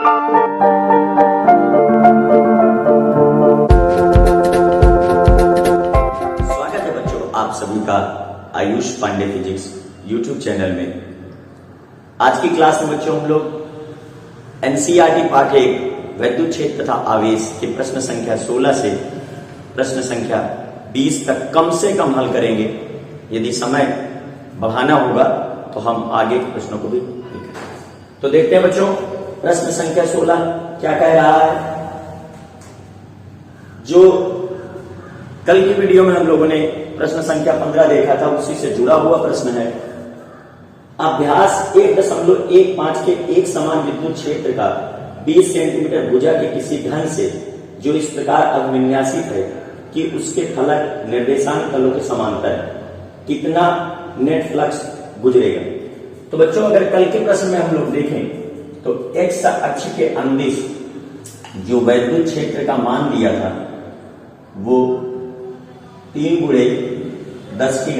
स्वागत है बच्चों आप सभी का Ayush Pandey physics YouTube channel में। आज की क्लास में बच्चों हम लोग एनसीईआरटी पाठ 1 वैद्युत क्षेत्र तथा आवेश के प्रश्न संख्या 16 से प्रश्न संख्या 20 तक कम से कम हल करेंगे। यदि समय बढ़ाना होगा तो हम आगे के प्रश्नों को भी देखेंगे। तो देखते हैं बच्चों प्रश्न संख्या 16 क्या कह रहा है। जो कल की वीडियो में हम लोगों ने प्रश्न संख्या 15 देखा था उसी से जुड़ा हुआ प्रश्न है। अभ्यास 1.15 के एक समान विद्युत क्षेत्र का 20 सेंटीमीटर भुजा के किसी घन से जो इस प्रकार अभिविन्यासित है कि उसके फलक निर्देशांक तलों के समांतर कितना नेट फ्लक्स गुजरेगा। तो बच्चों अगर कल के प्रश्न में हम लोग देखें तो एक्स अक्ष के अंदिश जो वैद्युत क्षेत्र का मान दिया था वो 3 × 10⁵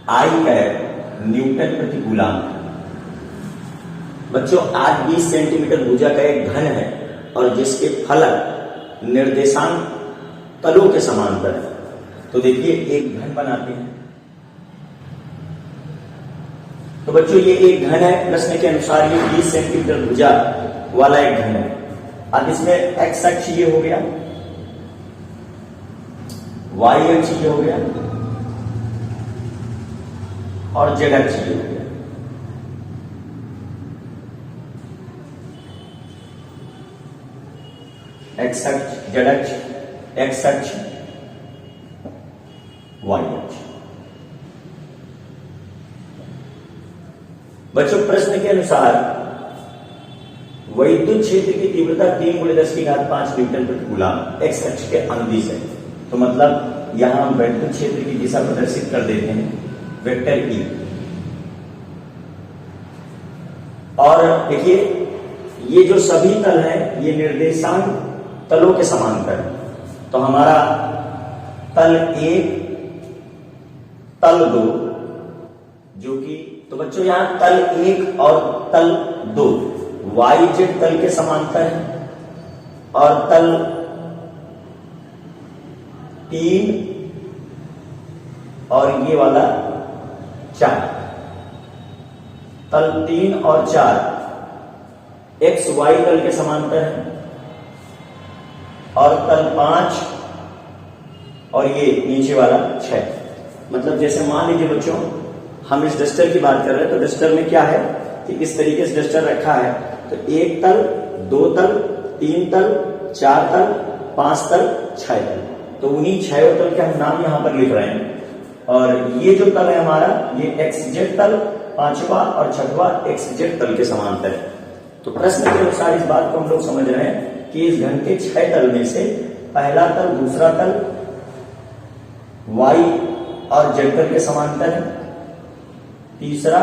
आई कैप न्यूटन प्रति कूलम। बच्चों आज 20 सेंटीमीटर भुजा का एक घन है और जिसके फलक निर्देशांक तलों के समांतर है। तो देखिए एक घन बनाते हैं। तो बच्चों ये एक घन है, प्रश्न के अनुसार ये 20 सेंटीमीटर भुजा वाला एक घन है। अब इसमें एक्स अक्ष ये हो गया, वाई अक्ष ये हो गया और जेड अक्ष ये हो गया। एक्स अक्ष, जेड अक्ष, एक्स अक्ष, वाई अक्ष। बच्चों प्रश्न के अनुसार वैद्युत क्षेत्र की तीव्रता 3 × 10⁵ न्यूटन प्रति कूलम एक्स अक्ष के अंदिश है। तो मतलब यहां हम वैद्युत क्षेत्र की दिशा प्रदर्शित कर देते हैं वेक्टर ई। और देखिए ये जो सभी तल हैं ये निर्देशांक तलों के समांतर है। तो हमारा तल 1, तल 2 जो कि तो बच्चों यहां तल 1 और तल 2 वाई जेड तल के समांतर है और तल 3 और ये वाला 4, तल 3 और 4 एक्स वाई तल के समांतर है और तल 5 और ये नीचे वाला 6। मतलब जैसे मान लीजिए बच्चों हम इस डस्टर की बात कर रहे हैं तो डस्टर में क्या है कि इस तरीके से डस्टर रखा है। तो 1 तल, 2 तल, 3 तल, 4 तल, 5 तल, 6 तल। तो उन्हीं 6 तल के हम नाम यहां पर लिख रहे हैं। और ये जो तल है हमारा ये एक्स जेड तल 5वां और 6वां एक्स जेड तल के समांतर है। तो प्रश्न के अनुसार इस बात को हम लोग समझ रहे हैं कि इस घन के 6 तल में से पहला तल, दूसरा तल वाई और जेड तल के समांतर है, तीसरा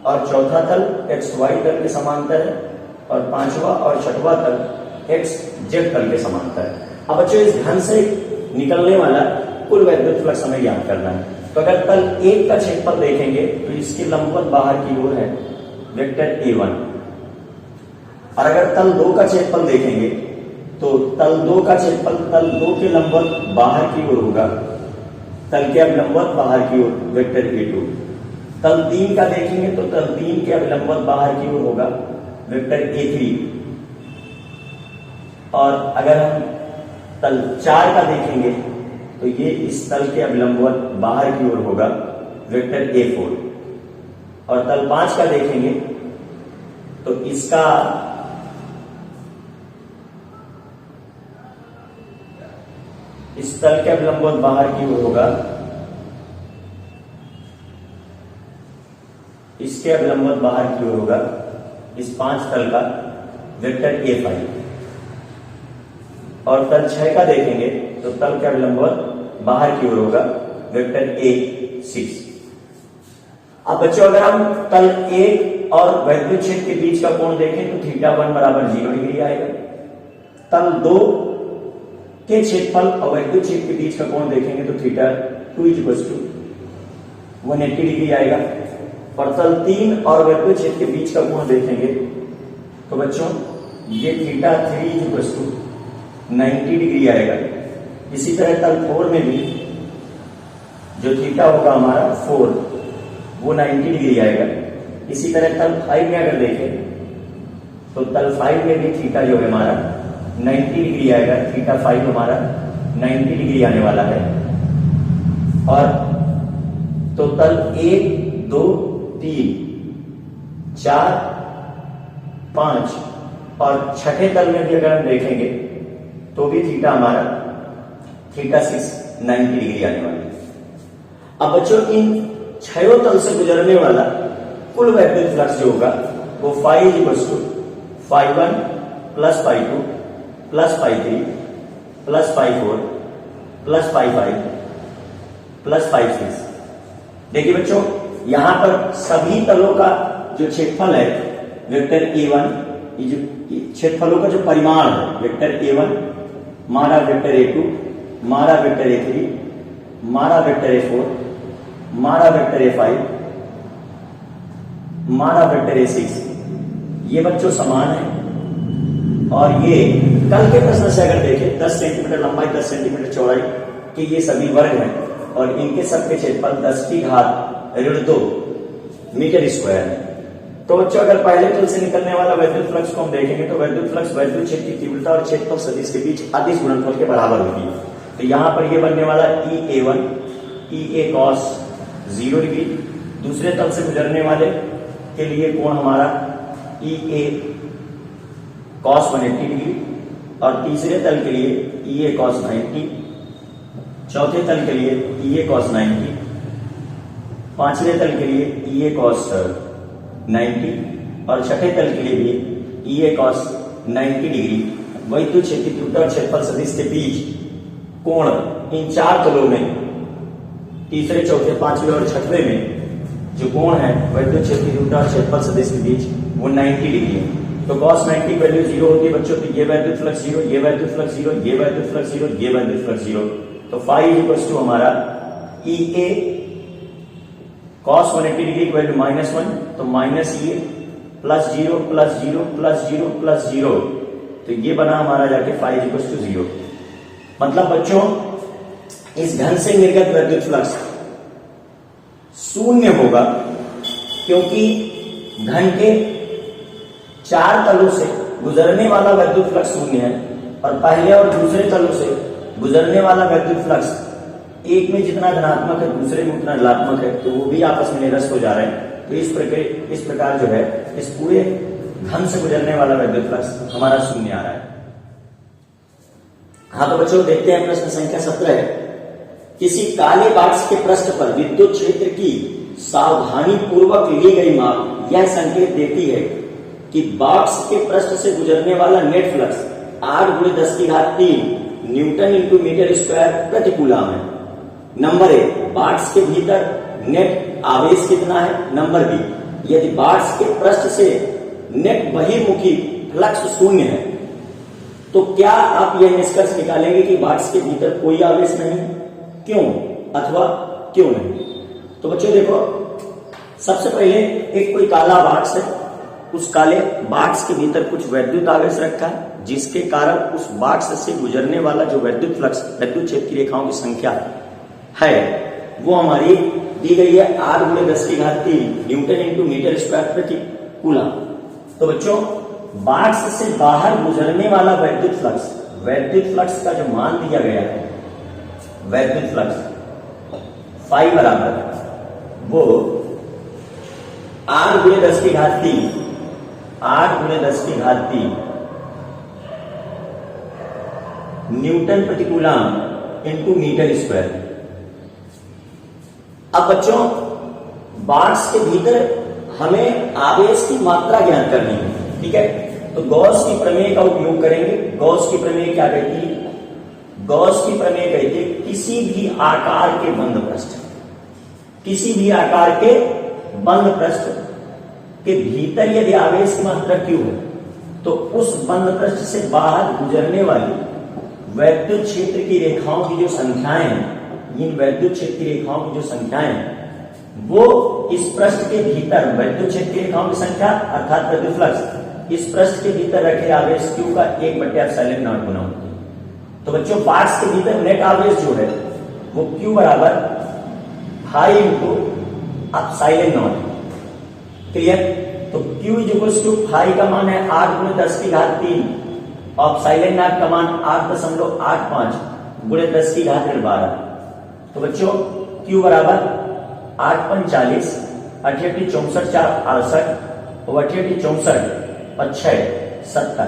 और चौथा तल एक्स वाई तल के समांतर है और 5वां और 6वां तल एक्स जेड तल के समांतर है। अब बच्चों इस घन से निकलने वाला कुल वैद्युत फ्लक्स हमें ज्ञात करना है। तो अगर तल 1 का क्षेत्रफल देखेंगे तो इसके लंबवत बाहर की ओर है वेक्टर A1। और अगर तल 2 का क्षेत्रफल देखेंगे तो तल 2 का क्षेत्रफल तल 2 के लंबवत बाहर की ओर होगा, तल के अभिलंबवत बाहर की ओर वेक्टर A2। तल 3 का देखेंगे तो तल 3 के अभिलंबवत बाहर की ओर होगा वेक्टर A3। और अगर हम तल 4 का देखेंगे तो ये इस तल के अभिलंबवत बाहर की ओर होगा वेक्टर A4। और तल 5 का देखेंगे तो इसका इस तल के अभिलंबवत बाहर की ओर होगा, इसके अभिलंबवत बाहर की ओर होगा इस 5 तल का वेक्टर A5। और तल 6 का देखेंगे तो तल के अभिलंबवत बाहर की ओर होगा वेक्टर A6। अब बच्चों अगर हम तल 1 और वैद्युत क्षेत्र के बीच का कोण देखें तो θ1 = 0 डिग्री आएगा। तल 2 के क्षेत्रफल और वैद्युत क्षेत्र के बीच का कोण देखेंगे तो θ2 = 180 डिग्री आएगा। और तल 3 और वैद्युत क्षेत्र के बीच का कोण देखेंगे तो बच्चों ये थीटा 3 इक्वल टू 90 डिग्री आएगा। इसी तरह तल 4 में भी जो थीटा होगा हमारा 4 वो 90 डिग्री आएगा। इसी तरह तल 5 में अगर देखें तो तल 5 में भी थीटा जो है हमारा 90 डिग्री आएगा। थीटा 5 हमारा 90 डिग्री आने वाला है। और तो तल 1 2 3 4 5 और छठे तल में भी अगर हम देखेंगे तो भी थीटा हमारा थीटा 6 90 डिग्री आने वाला है। अब बच्चों इन छयों तल से गुजरने वाला कुल वैद्युत फ्लक्स जो होगा वो phi equal to phi 1 plus phi 2 plus phi 3 plus phi 4 plus phi 5 plus phi 6। देखिए बच्चों यहां पर सभी तलों का जो क्षेत्रफल है वेक्टर A1, ये जो क्षेत्रफलों का जो परिमाण है वेक्टर A1 मारा वेक्टर A2 मारा वेक्टर A3 मारा वेक्टर A4 मारा वेक्टर A5 मारा वेक्टर A6 ये बच्चों समान है। और ये कल के प्रश्न से अगर देखें 10 सेंटीमीटर लंबाई 10 सेंटीमीटर चौड़ाई के ये सभी वर्ग हैं और इनके सबके क्षेत्रफल 10 की घात ऋण 2 मीटर स्क्वायर है। तो बच्चों अगर पहले तल से निकलने वाला वैद्युत फ्लक्स को हम देखेंगे तो वैद्युत फ्लक्स वैद्युत क्षेत्र की तीव्रता और क्षेत्रफल सदिश के बीच अदिश गुणनफल के बराबर होगी। तो यहां पर ये बनने वाला EA1 EA cos 0 डिग्री, दूसरे तल से गुजरने वाले के लिए कोण हमारा EA cos 180 डिग्री और तीसरे तल के लिए EA cos 90, चौथे तल के लिए EA cos 90, पांचवें तल के लिए EA cos 90 और छठे तल के लिए भी EA cos 90 डिग्री वैद्युत क्षेत्र की तीव्रता और क्षेत्रफल सदिश के बीच कोण इन चार तलों में तीसरे चौथे पांचवें और छठवें में जो कोण है वैद्युत क्षेत्र की तीव्रता और क्षेत्रफल सदिश के बीच वो 90 डिग्री है। तो cos 90 वैल्यू 0 होती है बच्चों। तो ये वैद्युत फ्लक्स 0, ये वैद्युत फ्लक्स 0, ये वैद्युत फ्लक्स 0, ये वैद्युत फ्लक्स 0। तो फाई इक्वल्स टू हमारा EA cos 180 डिग्री की वैल्यू -1 तो -EA plus 0 plus 0 plus 0 plus 0 तो ये बना हमारा जाके फाई इक्वल्स टू 0। मतलब बच्चों इस घन से निर्गत वैद्युत फ्लक्स शून्य होगा क्योंकि घन के चार तलों से गुजरने वाला वैद्युत फ्लक्स शून्य है और पहले और दूसरे तलों से गुजरने वाला वैद्युत फ्लक्स एक में जितना धनात्मक है दूसरे में उतना ऋणात्मक है तो वो भी आपस में निरस्त हो जा रहे हैं। तो इस प्रकार जो है इस पूरे घन से गुजरने वाला वैद्युत फ्लक्स हमारा शून्य आ रहा है। हाँ तो बच्चों देखते हैं प्रश्न संख्या 17। किसी काले बाक्स के पृष्ठ पर विद्युत क्षेत्र की सावधानी पूर्वक ली गई माप यह संकेत देती है कि बाक्स के पृष्ठ से गुजरने वाला net flux 8×10⁻³ newton into metre square प्रति कूलम है। नंबर ए बाक्स के भीतर नेट आवेश कितना है। नंबर बी यदि बाक्स के पृष्ठ से नेट बहिर्मुखी फ्लक्स शून्य है तो क्या आप यह निष्कर्ष निकालेंगे कि बाक्स के भीतर कोई आवेश नहीं, क्यों अथवा क्यों नहीं। तो बच्चों देखो सबसे पहले एक कोई काला बाक्स है, उस काले बाक्स के भीतर कुछ वैद्युत आवेश रखा है जिसके कारण उस बाक्स से गुजरने वाला जो वैद्युत फ्लक्स वैद्युत क्षेत्र की रेखाओं की संख्या है वो हमारी दी गई है 8×10⁻³ न्यूटन इंटू मीटर स्क्वायर प्रति कूलम। तो बच्चों बाक्स से बाहर गुजरने वाला वैद्युत फ्लक्स का जो मान दिया गया है वैद्युत फ्लक्स फाई बराबर वो 8×10⁻³ न्यूटन प्रति कूलम इंटू मीटर स्क्वायर। अब बच्चों बाक्स के भीतर हमें आवेश की मात्रा ज्ञात करनी है, ठीक है। तो गॉस की प्रमेय का उपयोग करेंगे। गॉस की प्रमेय क्या कहती है। गॉस की प्रमेय कहती है किसी भी आकार के बंद पृष्ठ के भीतर यदि आवेश की मात्रा Q है तो उस बंद पृष्ठ से बाहर गुजरने वाली वैद्युत क्षेत्र की रेखाओं की जो संख्याएं हैं, इन वैद्युत क्षेत्र की रेखाओं की जो संख्याएं हैं वो इस पृष्ठ के भीतर वैद्युत क्षेत्र की रेखाओं की संख्या अर्थात विद्युत फ्लक्स इस पृष्ठ के भीतर रखे आवेश Q का 1/ε0 गुना होती है। तो बच्चों बॉक्स के भीतर नेट आवेश जो है वो Q बराबर पाई इंटू ε0। क्लियर? तो Q इक्वल्स टू पाई का मान है 8 × 10⁻³ और ε0 का मान 8.85 × 10⁻12। तो बच्चों Q बराबर 8.40 88 64 4 68 और 88 64 और 6 70।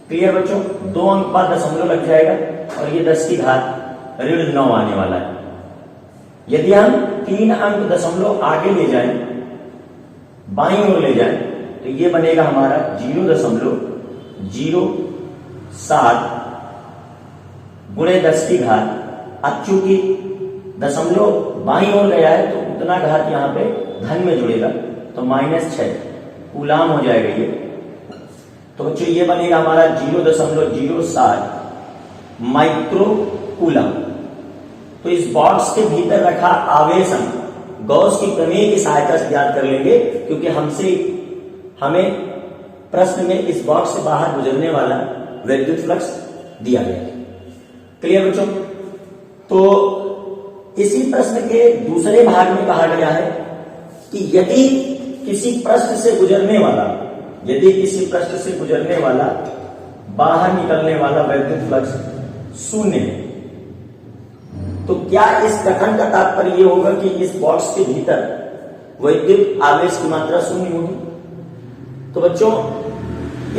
क्लियर बच्चों? 2 अंक बाद दशमलव लग जाएगा और ये 10⁻9 आने वाला है। यदि हम 3 अंक दशमलव आगे ले जाएं, बाईं ओर ले जाएं, तो ये बनेगा हमारा 0.07 गुणे 10⁻। अब चूंकि दशमलव बाईं ओर गया है तो उतना घात यहाँ पे धन में जुड़ेगा, तो -6 कूलाम हो जाएगा ये। तो बच्चों ये बनेगा हमारा 0.07 माइक्रो कूलाम। तो इस बॉक्स के भीतर रखा आवेश हम गॉस की प्रमेय की सहायता से ज्ञात कर लेंगे, क्योंकि हमें प्रश्न में इस बॉक्स से बाहर गुजरने वाला विद्युत फ्लक्स दिया गया है। क्लियर बच्चों? तो इसी प्रश्न के दूसरे भाग में कहा गया है कि यदि किसी पृष्ठ से गुजरने वाला बाहर निकलने वाला विद्युत फ्लक्स 0 है, तो क्या इस कथन का तात्पर्य यह होगा कि इस बॉक्स के भीतर विद्युत आवेश की मात्रा 0 होगी? तो बच्चों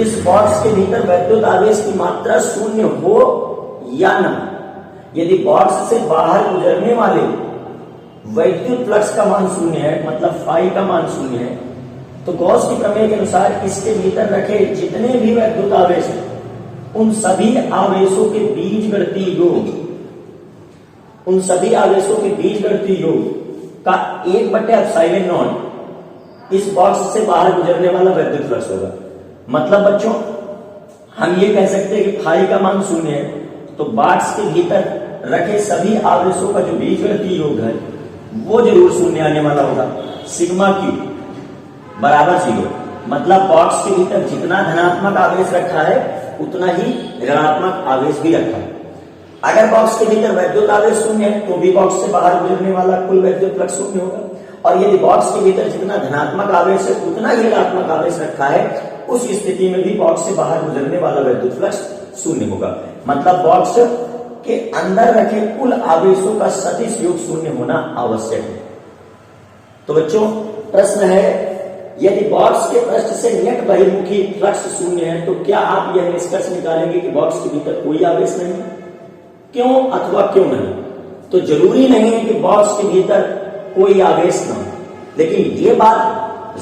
इस बॉक्स के भीतर विद्युत आवेश की मात्रा 0 हो या ना, यदि बॉक्स से बाहर गुजरने वाले वैद्युत फ्लक्स का मान 0 है, मतलब फाई का मान 0 है, तो गॉस की प्रमेय के अनुसार इसके भीतर रखे जितने भी वैद्युत आवेश हैं उन सभी आवेशों के बीजगणितीय योग का 1/ε0 इस बॉक्स से बाहर गुजरने वाला वैद्युत फ्लक्स होगा। मतलब बच्चों हम ये कह सकते हैं कि फाई का मान 0 है, तो बॉक्स के भीतर रखे सभी आवेशों का जो बीजगणितीय योग है वो जरूर 0 आने वाला होगा। सिग्मा Q बराबर 0। मतलब बॉक्स के भीतर जितना धनात्मक आवेश रखा है उतना ही ऋणात्मक आवेश भी रखा है। अगर बॉक्स के भीतर वैद्युत आवेश 0 है तो भी बॉक्स से बाहर गुजरने वाला कुल वैद्युत फ्लक्स 0 होगा, और यदि बॉक्स के भीतर जितना धनात्मक आवेश है उतना ही ऋणात्मक आवेश रखा है, उस स्थिति में भी बॉक्स से बाहर गुजरने वाला वैद्युत फ्लक्स 0 होगा। मतलब बॉक्स के अंदर रखे कुल आवेशों का सदिश योग 0 होना आवश्यक है। तो बच्चों प्रश्न है, यदि बॉक्स के पृष्ठ से नेट बहिर्मुखी फ्लक्स 0 है तो क्या आप यह निष्कर्ष निकालेंगे कि बॉक्स के भीतर कोई आवेश नहीं है? क्यों अथवा क्यों नहीं? तो जरूरी नहीं है कि बॉक्स के भीतर कोई आवेश ना हो, लेकिन यह बात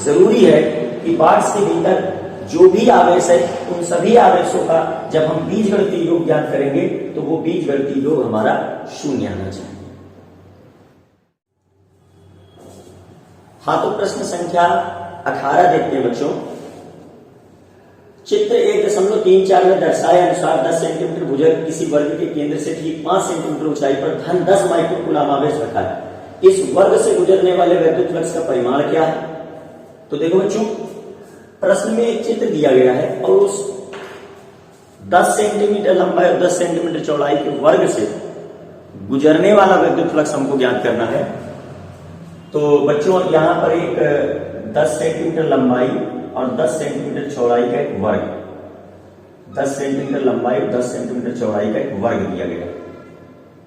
जरूरी है कि बॉक्स के भीतर जो भी आवेश है उन सभी आवेशों का जब हम बीजगणितीय योग ज्ञात करेंगे तो वो बीजगणितीय योग हमारा 0 आना चाहिए। हाँ, तो प्रश्न संख्या 18 देखते हैं बच्चों। चित्र 1.34 में दर्शाए अनुसार 10 सेंटीमीटर भुजक किसी वर्ग के केंद्र से ठीक 5 सेंटीमीटर ऊंचाई पर धन 10 माइक्रो कूलाम आवेश रखा है। इस वर्ग से गुजरने वाले वैद्युत फ्लक्स का परिमाण क्या है? तो देखो बच्चों प्रश्न में एक चित्र दिया गया है और उस 10 सेंटीमीटर लंबाई और 10 सेंटीमीटर चौड़ाई के वर्ग से गुजरने वाला विद्युत फ्लक्स हमको ज्ञात करना है। तो बच्चों यहां पर एक 10 सेंटीमीटर लंबाई और 10 सेंटीमीटर चौड़ाई का एक वर्ग, 10 सेंटीमीटर लंबाई और 10 सेंटीमीटर चौड़ाई का एक वर्ग दिया गया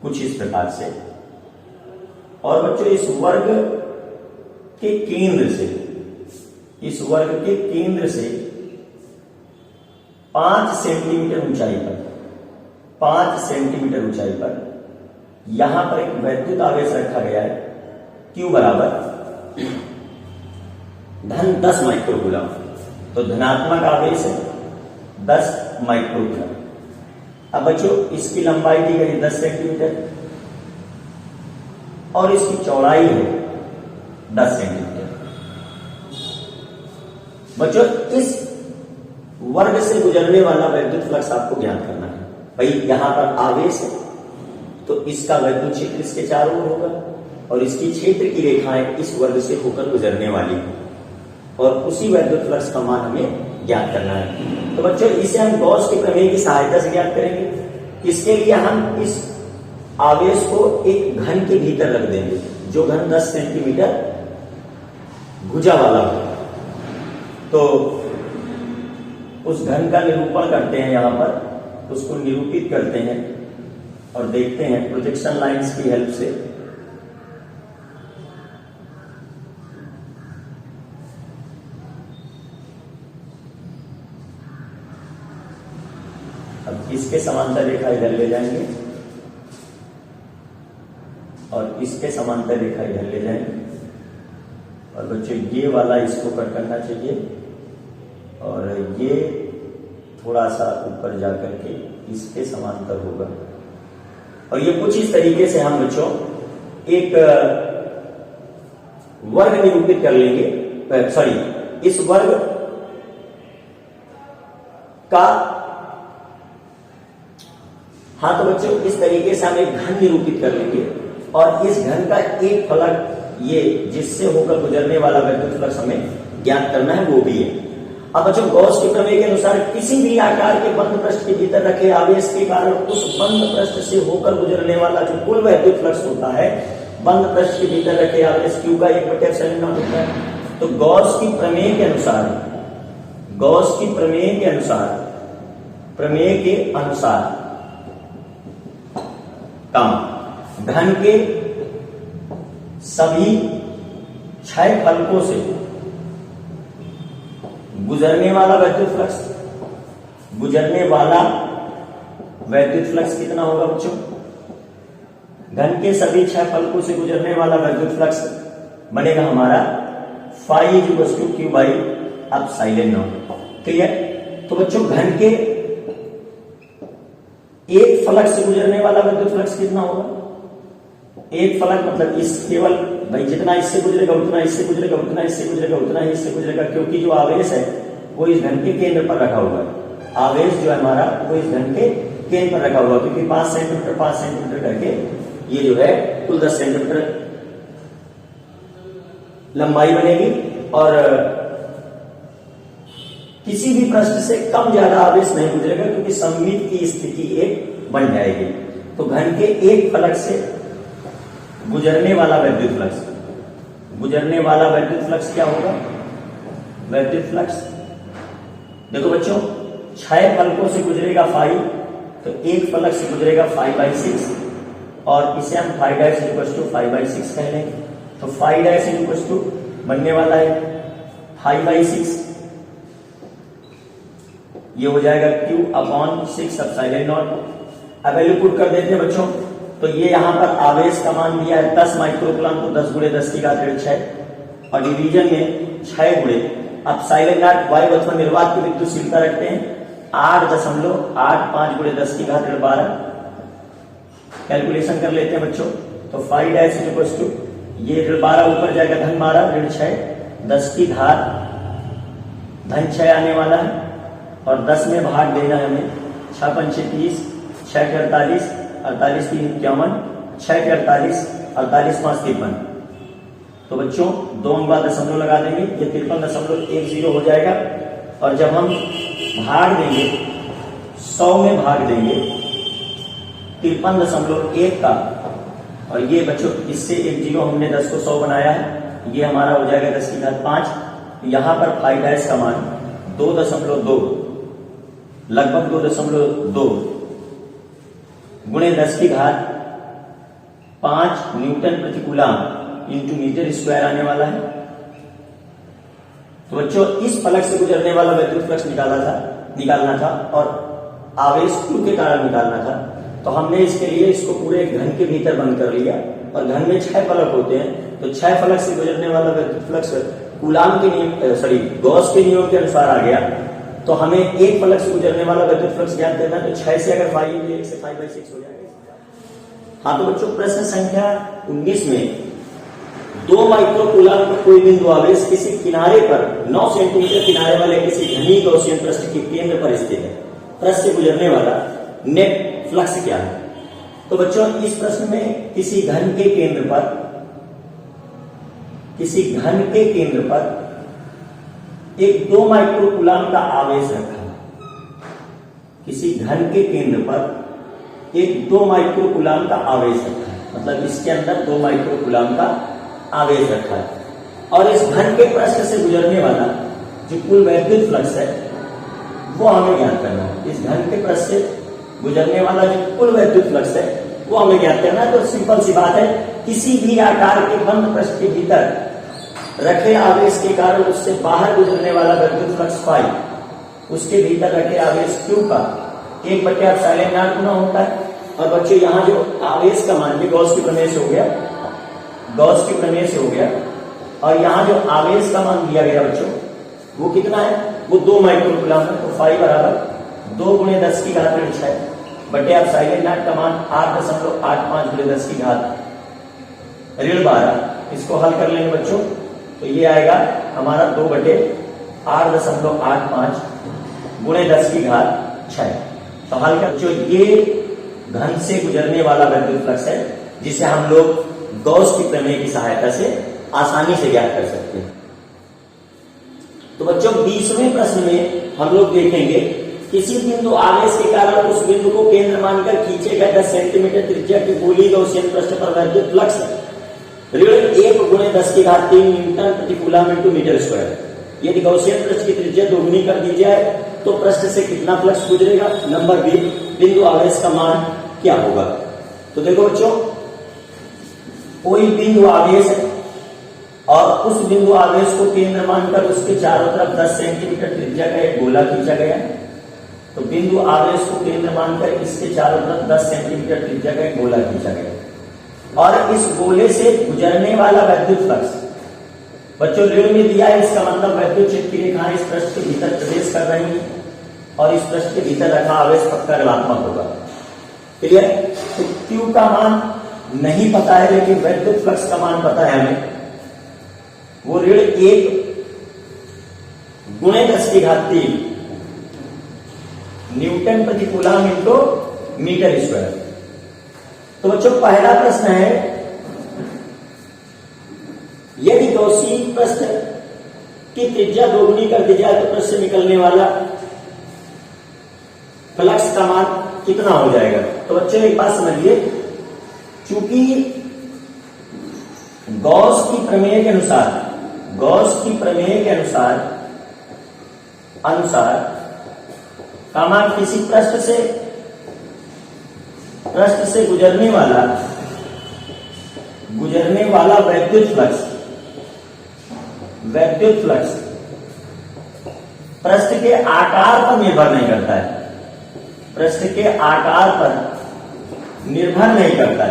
कुछ इस प्रकार से। और बच्चों इस वर्ग के केंद्र से 5 सेंटीमीटर ऊंचाई पर यहां पर एक वैद्युत आवेश रखा गया है Q बराबर धन 10 माइक्रो कूलम। तो धनात्मक आवेश है 10 माइक्रो कूलम। अब बच्चों इसकी लंबाई दी गई 10 सेंटीमीटर और इसकी चौड़ाई है 10 सेंटीमीटर। बच्चों इस वर्ग से गुजरने वाला वैद्युत फ्लक्स आपको ज्ञात करना है। भाई यहां पर आवेश है तो इसका वैद्युत क्षेत्र इसके चारों ओर होगा, और इसकी क्षेत्र की रेखाएं इस वर्ग से होकर गुजरने वाली हैं और उसी वैद्युत फ्लक्स का मान हमें ज्ञात करना है। तो बच्चों इसे हम गॉस के प्रमेय की सहायता से ज्ञात करेंगे। इसके लिए हम इस आवेश को एक घन के भीतर रख देंगे जो घन 10 सेंटीमीटर भुजा वाला हो। तो उस घन का निरूपण करते हैं, यहां पर उसको निरूपित करते हैं और देखते हैं प्रोजेक्शन लाइंस की हेल्प से। अब इसके समांतर रेखा इधर ले जाएंगे और इसके समांतर रेखा इधर ले जाएंगे और बच्चों ये वाला इसको कट करना चाहिए और ये थोड़ा सा ऊपर जाकर के इसके समांतर होगा। और ये कुछ इस तरीके से हम बच्चों एक वर्ग निरूपित कर लेंगे, सॉरी इस वर्ग का, हाँ तो बच्चों इस तरीके से हम एक घन निरूपित कर लेंगे और इस घन का एक फलक ये जिससे होकर गुजरने वाला वैद्युत फ्लक्स हमें ज्ञात करना है वो भी है। अब बच्चों गॉस के प्रमेय के अनुसार किसी भी आकार के बंद पृष्ठ के भीतर रखे आवेश के कारण उस बंद पृष्ठ से होकर गुजरने वाला जो कुल वैद्युत फ्लक्स होता है बंद पृष्ठ के भीतर रखे आवेश Q का 1/ε0 होता है। तो गॉस की प्रमेय के अनुसार, गॉस की प्रमेय के अनुसार काम घन के सभी 6 फलकों से गुजरने वाला वैद्युत फ्लक्स कितना होगा बच्चों? घन के सभी 6 फलकों से गुजरने वाला वैद्युत फ्लक्स बनेगा हमारा phi = Q/ε0। क्लियर? तो बच्चों घन के एक फलक से गुजरने वाला विद्युत फ्लक्स कितना होगा? एक फलक मतलब इस केवल भाई जितना इससे गुजरेगा उतना इससे गुजरेगा, उतना इससे गुजरेगा, उतना ही इससे गुजरेगा, क्योंकि जो आवेश है वो इस घन के केंद्र पर रखा हुआ है। आवेश जो है हमारा वो इस घन के केंद्र पर रखा हुआ है, क्योंकि 5 सेंटीमीटर करके ये जो है कुल 10 सेंटीमीटर लंबाई बनेगी और किसी भी पृष्ठ से कम ज्यादा आवेश नहीं गुजरेगा क्योंकि सममित की स्थिति एक बन जाएगी। तो घन के एक फलक से गुजरने वाला वैद्युत फ्लक्स क्या होगा? वैद्युत फ्लक्स देखो बच्चों 6 फलकों से गुजरेगा phi, तो एक फलक से गुजरेगा phi/6 और इसे हम phi' = phi/6 कह लेंगे। तो phi' बनने वाला है phi/6, ये हो जाएगा Q/6ε0। अब वैल्यू पुट कर देते हैं बच्चों। तो ये यहां पर आवेश का मान दिया है 10 माइक्रोकूलम, तो 10 × 10⁻6 और डिवीजन में 6 गुणे ε0 वायु अथवा निर्वात की विद्युतशीलता रखते हैं 8.85 × 10⁻12। कैलकुलेशन कर लेते हैं बच्चों। तो phi' ये 12 ऊपर जाएगा धन 12 ऋण 6, 10 की घात धन 6 आने वाला है और 10 में भाग देना है हमें। 6 × 5 = 30, 6 × 48, 48 × 3 = 51, 6 × 48, 48 × 5 = 53। तो बच्चों 2 अंक बाद दशमलव लगा देंगे, ये 53.10 हो जाएगा और जब हम भाग देंगे 100 में भाग देंगे 53.1 का, और ये बच्चों इससे एक 0 हमने 10 को 100 बनाया है, ये हमारा हो जाएगा 10 की घात 5। यहां पर phi' का मान 2.2 लगभग 2.2 गुणे 10 की घात 5 न्यूटन प्रति कूलम इंटू मीटर स्क्वायर आने वाला है। तो बच्चों इस फलक से गुजरने वाला वैद्युत फ्लक्स निकालना था और आवेश Q के कारण निकालना था। तो हमने इसके लिए इसको पूरे घन के भीतर बंद कर लिया और घन में 6 फलक होते हैं, तो 6 फलक से गुजरने वाला वैद्युत फ्लक्स कूलम के नियम गॉस के नियम के अनुसार आ गया। तो हमें एक फलक से गुजरने वाला विद्युत फ्लक्स ज्ञात करना है, तो 6 से अगर phi 1 से phi/6 हो जाएगा। हाँ तो बच्चों प्रश्न संख्या 19 में 2 माइक्रोकूलम का कोई बिंदु आवेश किसी किनारे पर 9 सेंटीमीटर किनारे वाले किसी घनी गॉसियन पृष्ठ के केंद्र पर स्थित है। पृष्ठ से गुजरने वाला नेट फ्लक्स क्या है? तो बच्चों इस प्रश्न में किसी घन के केंद्र पर किसी घन के केंद्र पर एक 2 माइक्रोकूलाम का आवेश रखा है, किसी घन के केंद्र पर एक 2 माइक्रोकूलाम का आवेश रखा है, मतलब इसके अंदर 2 माइक्रोकूलाम का आवेश रखा है, और इस घन के पृष्ठ से गुजरने वाला जो कुल वैद्युत फ्लक्स है वो हमें ज्ञात करना है। इस घन के पृष्ठ से गुजरने वाला जो कुल वैद्युत फ्लक्स है वो हमें ज्ञात करना है। तो सिंपल सी बात है, किसी भी आकार के बंद पृष्ठ के भीतर रखे आवेश के कारण उससे बाहर गुजरने वाला वैद्युत फ्लक्स फाई, उसके भीतर रखे आवेश क्यू का 1/ε0 गुना होता है। और बच्चों यहाँ जो आवेश का मान, ये गॉस की प्रमेय से हो गया, गॉस की प्रमेय से हो गया, और यहाँ जो आवेश का मान दिया गया बच्चों वो कितना है, वो 2 माइक्रोकूलाम है। तो फाई बराबर 2 × 10⁻⁶ बटे ε0 का मान 8.85 × 10⁻12। इसको हल कर लेंगे बच्चों तो ये आएगा हमारा 2/8.85 × 10⁻6। तो हल कर बच्चों, ये घन से गुजरने वाला वैद्युत फ्लक्स है जिसे हम लोग गॉस की प्रमेय की सहायता से आसानी से ज्ञात कर सकते हैं। तो बच्चों 20वें प्रश्न में हम लोग देखेंगे, किसी बिंदु आवेश के कारण उस बिंदु को केंद्र मानकर खींचे गए 10 सेंटीमीटर त्रिज्या की गोली गॉसियन पृष्ठ पर वैद्युत फ्लक्स ऋण 1 × 10⁻³ न्यूटन प्रति कूलम × मीटर स्क्वायर। यदि गॉसियन पृष्ठ की त्रिज्या दोगुनी कर दी जाए तो पृष्ठ से कितना फ्लक्स गुजरेगा। नंबर बी, बिंदु आवेश का मान क्या होगा। तो देखो बच्चों, कोई बिंदु आवेश है और उस बिंदु आवेश को केंद्र मानकर उसके चारों तरफ 10 सेंटीमीटर त्रिज्या का एक गोला खींचा गया। तो बिंदु आवेश को केंद्र मानकर इसके चारों तरफ 10 सेंटीमीटर त्रिज्या का एक गोला खींचा गया, और इस गोले से गुजरने वाला वैद्युत फ्लक्स बच्चों ऋण में दिया है। इसका मतलब वैद्युत क्षेत्र की रेखाएं इस पृष्ठ के भीतर प्रवेश कर रही हैं और इस पृष्ठ के भीतर रखा आवेश पक्का ऋणात्मक होगा। क्लियर। तो Q का मान नहीं पता है, लेकिन वैद्युत फ्लक्स का मान पता है हमें, वो ऋण 1 × 10⁻³ न्यूटन प्रति कूलम × मीटर स्क्वायर। तो बच्चों पहला प्रश्न है, यदि गॉसियन पृष्ठ की त्रिज्या दोगुनी कर दी जाए तो पृष्ठ से निकलने वाला फ्लक्स का मान कितना हो जाएगा। तो बच्चों एक बात समझिए, चूंकि गॉस की प्रमेय के अनुसार का मान किसी पृष्ठ से गुजरने वाला वैद्युत फ्लक्स पृष्ठ के आकार पर निर्भर नहीं करता है, पृष्ठ के आकार पर निर्भर नहीं करता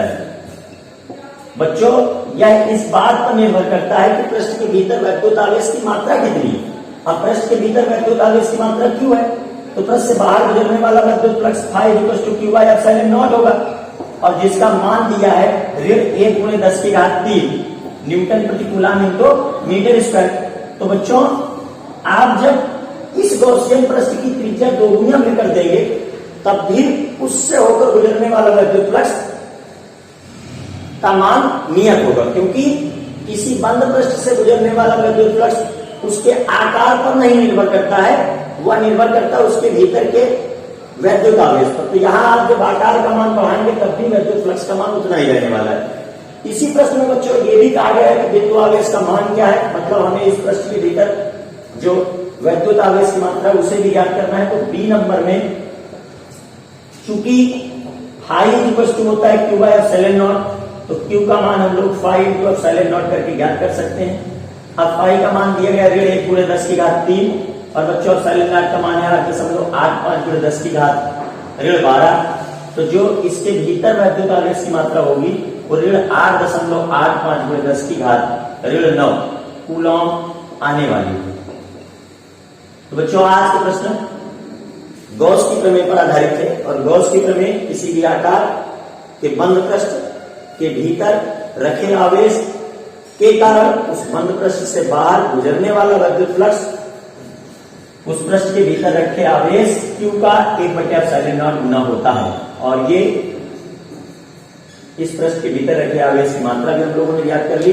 है बच्चों। यह इस बात पर निर्भर करता है कि पृष्ठ के भीतर वैद्युत आवेश की मात्रा कितनी है। अब पृष्ठ के भीतर वैद्युत आवेश की मात्रा क्यू है, तो पृष्ठ से बाहर गुजरने वाला वैद्युत फ्लक्स फाई = Q/ε0 होगा, और जिसका मान दिया है ऋण 1 × 10⁻³ न्यूटन प्रति कूलम × मीटर स्क्वायर। तो बच्चों आप जब इस गॉसियन पृष्ठ की त्रिज्या दोगुनी में कर देंगे तब भी उससे होकर गुजरने वाला वैद्युत फ्लक्स का मान नियत होगा, क्योंकि किसी बंद पृष्ठ से गुजरने वाला वैद्युत फ्लक्स उसके आकार पर नहीं निर्भर करता है, वह निर्भर करता है उसके भीतर के वैद्युत आवेश पर। तो यहाँ आप जब आकार का मान बढ़ाएंगे तब भी वैद्युत फ्लक्स का मान उतना ही रहने वाला है। इसी प्रश्न में बच्चों ये भी कहा गया है कि बिंदु आवेश का मान क्या है, मतलब हमें इस पृष्ठ के भीतर जो वैद्युत आवेश की मात्रा उसे भी ज्ञात करना है। तो बी नंबर में चूंकि फाई होता है Q/ε0, तो Q का मान हम लोग फाई × ε0 करके ज्ञात कर सकते हैं। अब फाई का मान दिया गया ऋण 1 × 10⁻³ और बच्चों ε0 का मान है 8.85 × 10⁻12। तो जो इसके भीतर वैद्युत आवेश की मात्रा होगी वो ऋण 8.85 × 10⁻9 कूलम आने वाली है। तो बच्चों आज के प्रश्न गॉस की प्रमेय पर आधारित है, और गॉस की प्रमेय किसी भी आकार के बंद पृष्ठ के भीतर रखे आवेश के कारण उस बंद पृष्ठ से बाहर गुजरने वाला वैद्युत फ्लक्स उस पृष्ठ के भीतर रखे आवेश Q का 1/ε0 गुना होता है। और ये इस पृष्ठ के भीतर रखे आवेश की मात्रा भी हम लोगों ने याद कर ली।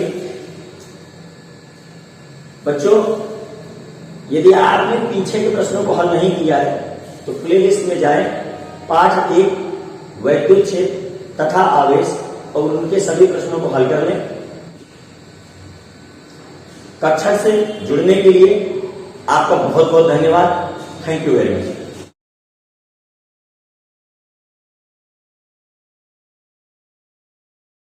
बच्चों, यदि आपने पीछे के प्रश्नों को हल नहीं किया है तो प्लेलिस्ट में जाएं, पाठ 1 वैद्युत क्षेत्र तथा आवेश और उनके सभी प्रश्नों को हल कर लें। कक्षा से जुड़ने के लिए आपका बहुत बहुत धन्यवाद। Thank you very much.